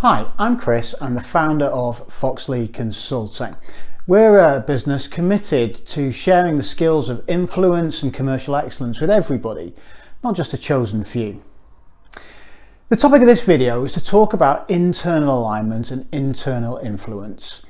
Hi, I'm Chris. I'm the founder of Foxley Consulting. We're a business committed to sharing the skills of influence and commercial excellence with everybody, not just a chosen few. The topic of this video is to talk about internal alignment and internal influence.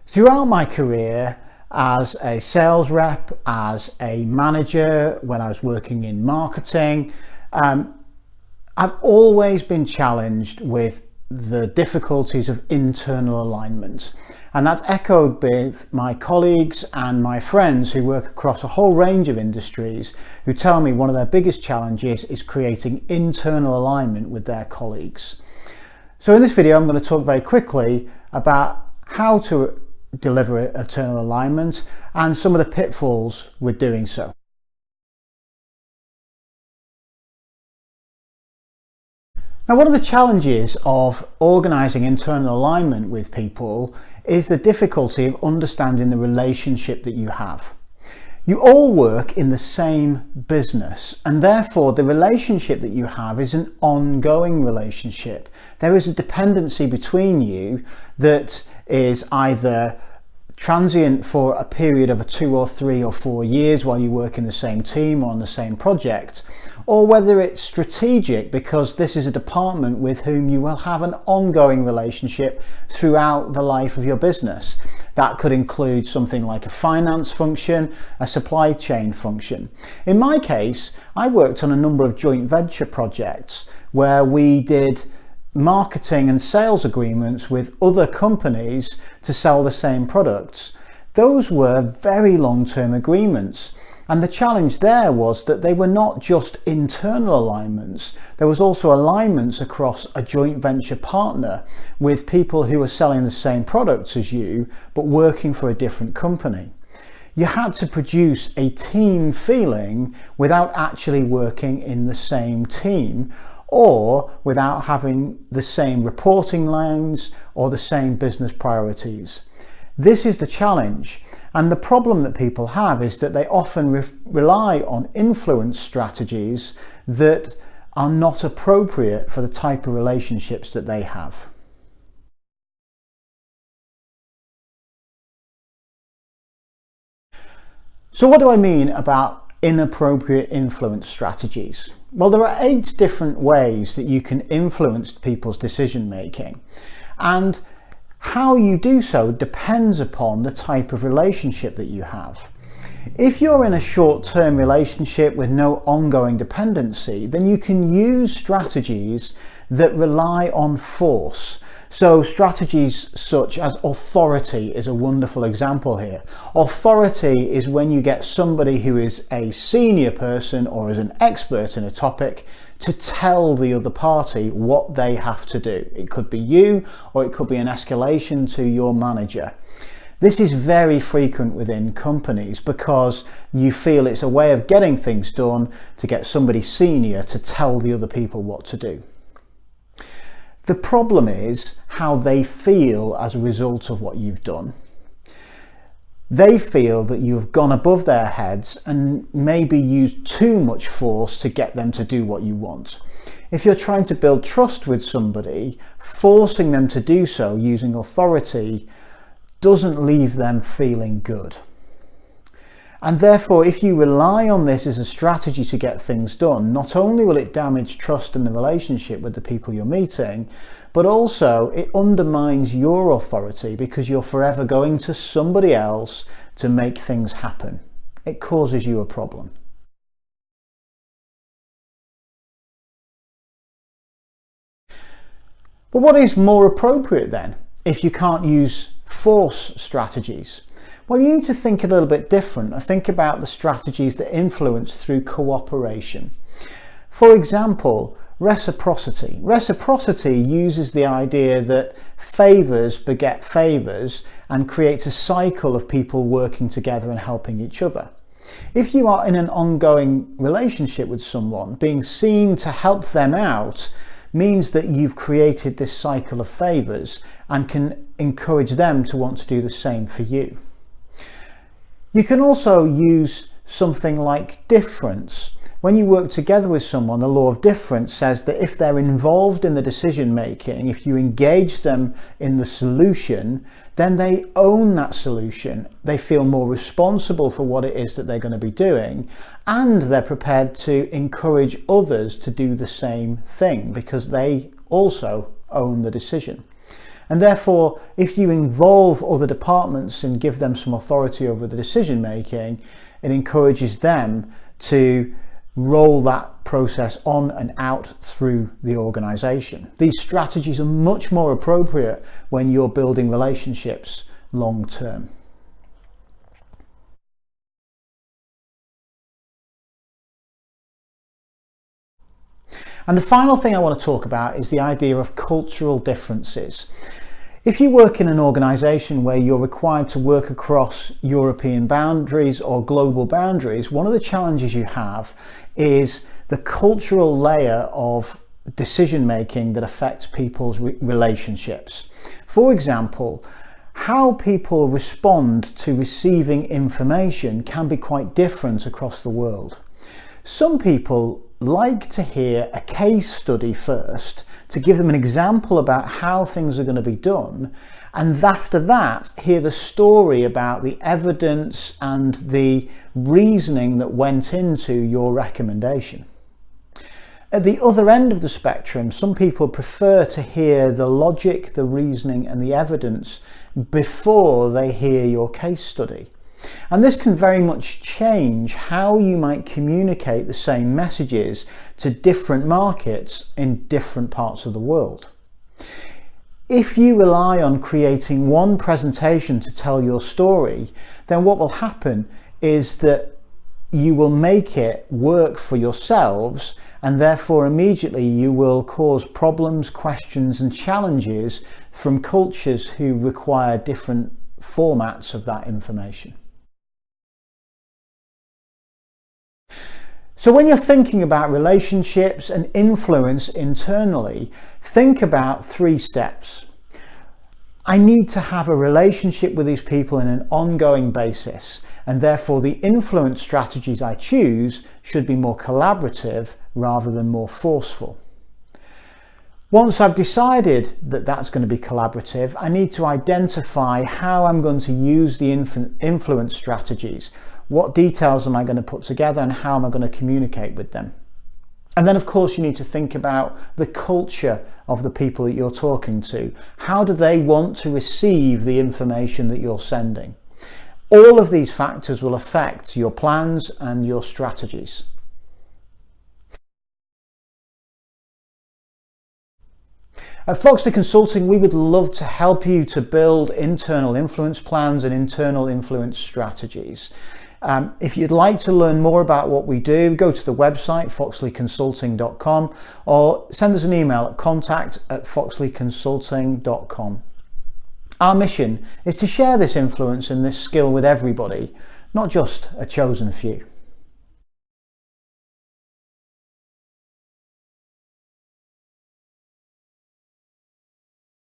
Throughout my career as a sales rep, as a manager, when I was working in marketing, I've always been challenged with the difficulties of internal alignment, and that's echoed with my colleagues and my friends who work across a whole range of industries, who tell me one of their biggest challenges is creating internal alignment with their colleagues. So in this video I'm going to talk very quickly about how to deliver internal alignment and some of the pitfalls with doing so. Now, one of the challenges of organising internal alignment with people is the difficulty of understanding the relationship that you have. You all work in the same business, and therefore the relationship that you have is an ongoing relationship. There is a dependency between you that is either transient for a period of 2 or 3 or 4 years while you work in the same team or on the same project, or whether it's strategic because this is a department with whom you will have an ongoing relationship throughout the life of your business. That could include something like a finance function, a supply chain function. In my case, I worked on a number of joint venture projects where we did marketing and sales agreements with other companies to sell the same products. Those were very long-term agreements, and the challenge there was that they were not just internal alignments, there was also alignments across a joint venture partner with people who were selling the same products as you but working for a different company. You had to produce a team feeling without actually working in the same team, or without having the same reporting lines or the same business priorities. This is the challenge, and the problem that people have is that they often rely on influence strategies that are not appropriate for the type of relationships that they have. So what do I mean about inappropriate influence strategies? Well, there are 8 different ways that you can influence people's decision making, and how you do so depends upon the type of relationship that you have. If you're in a short-term relationship with no ongoing dependency, then you can use strategies that rely on force. So strategies such as authority is a wonderful example here. Authority is when you get somebody who is a senior person or is an expert in a topic to tell the other party what they have to do. It could be you, or it could be an escalation to your manager. This is very frequent within companies because you feel it's a way of getting things done to get somebody senior to tell the other people what to do. The problem is how they feel as a result of what you've done. They feel that you have gone above their heads and maybe used too much force to get them to do what you want. If you're trying to build trust with somebody, forcing them to do so using authority doesn't leave them feeling good. And therefore, if you rely on this as a strategy to get things done, not only will it damage trust in the relationship with the people you're meeting, but also it undermines your authority because you're forever going to somebody else to make things happen. It causes you a problem. But what is more appropriate then if you can't use force strategies? Well, you need to think a little bit different. Think about the strategies that influence through cooperation. For example, reciprocity. Reciprocity uses the idea that favours beget favours and creates a cycle of people working together and helping each other. If you are in an ongoing relationship with someone, being seen to help them out means that you've created this cycle of favours and can encourage them to want to do the same for you. You can also use something like difference. when you work together with someone, the law of difference says that if they're involved in the decision making, if you engage them in the solution, then they own that solution. They feel more responsible for what it is that they're going to be doing, and they're prepared to encourage others to do the same thing because they also own the decision. And therefore, if you involve other departments and give them some authority over the decision making, it encourages them to roll that process on and out through the organisation. These strategies are much more appropriate when you're building relationships long term. And the final thing I want to talk about is the idea of cultural differences. If you work in an organisation where you're required to work across European boundaries or global boundaries, one of the challenges you have is the cultural layer of decision making that affects people's relationships. For example, how people respond to receiving information can be quite different across the world. Some people like to hear a case study first to give them an example about how things are going to be done, and after that hear the story about the evidence and the reasoning that went into your recommendation. At the other end of the spectrum, some people prefer to hear the logic, the reasoning and the evidence before they hear your case study. And this can very much change how you might communicate the same messages to different markets in different parts of the world. If you rely on creating one presentation to tell your story, then what will happen is that you will make it work for yourselves, and therefore immediately you will cause problems, questions and challenges from cultures who require different formats of that information. So when you're thinking about relationships and influence internally, think about 3 steps. I need to have a relationship with these people in an ongoing basis, and therefore the influence strategies I choose should be more collaborative rather than more forceful. Once I've decided that that's going to be collaborative, I need to identify how I'm going to use the influence strategies. What details am I going to put together and how am I going to communicate with them? And then of course you need to think about the culture of the people that you're talking to. How do they want to receive the information that you're sending? All of these factors will affect your plans and your strategies. At Foxley Consulting, we would love to help you to build internal influence plans and internal influence strategies. If you'd like to learn more about what we do, go to the website foxleyconsulting.com or send us an email at contact@foxleyconsulting.com. Our mission is to share this influence and this skill with everybody, not just a chosen few.